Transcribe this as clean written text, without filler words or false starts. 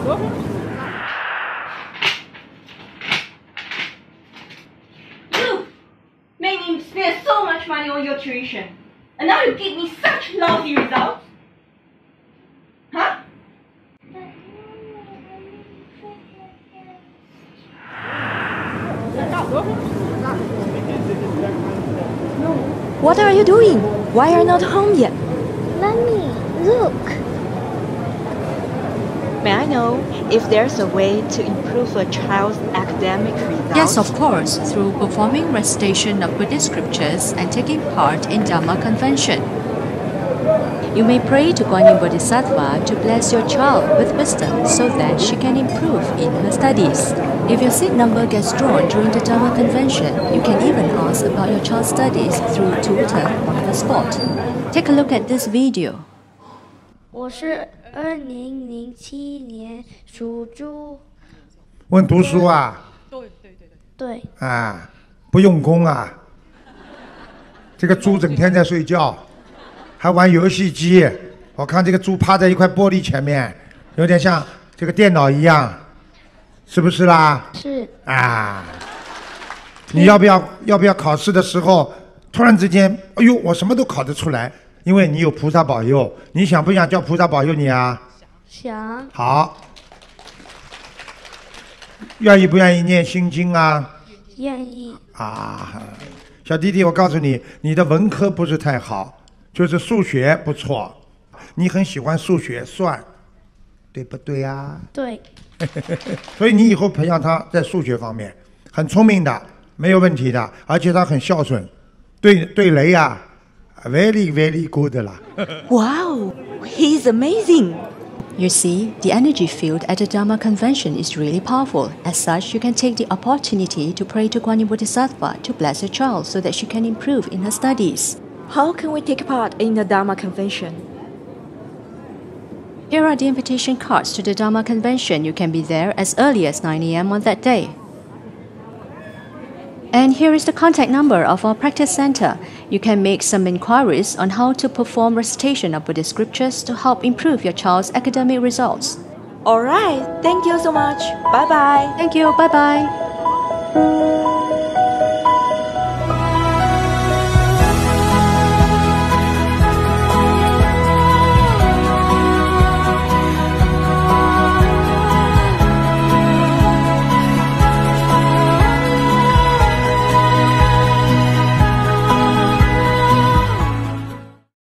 You made me spend so much money on your tuition, and now you give me such lousy results. Huh? What are you doing? Why are you not home yet? Mommy, look. May I know if there's a way to improve a child's academic results? Yes, of course, through performing recitation of Buddhist scriptures and taking part in Dharma convention. You may pray to Guan Yin Bodhisattva to bless your child with wisdom so that she can improve in her studies. If your seat number gets drawn during the Dharma convention, you can even ask about your child's studies through tutor on the spot. Take a look at this video. 我是2007年属猪。问读书啊？对。啊，不用功啊。这个猪整天在睡觉，还玩游戏机。我看这个猪趴在一块玻璃前面，有点像这个电脑一样，是不是啦？是。啊，你要不要考试的时候突然之间，哎呦，我什么都考得出来？因为你有菩萨保佑，你想不想叫菩萨保佑你啊？想。好，愿意不愿意念心经啊？愿意。啊，小弟弟，我告诉你，你的文科不是太好，就是数学不错，你很喜欢数学算，对不对啊？对。所以你以后培养他在数学方面很聪明的，没有问题的，而且他很孝顺，对雷啊。Very, very good 啦。Wow, he's amazing. You see, the energy field at the Dharma convention is really powerful. As such, you can take the opportunity to pray to Guan Yin Bodhisattva to bless your child so that she can improve in her studies. How can we take part in the Dharma convention? Here are the invitation cards to the Dharma convention. You can be there as early as 9 a.m. on that day. And here is the contact number of our practice center. You can make some inquiries on how to perform recitation of Buddhist scriptures to help improve your child's academic results. Alright, thank you so much. Bye bye. Thank you. Bye bye.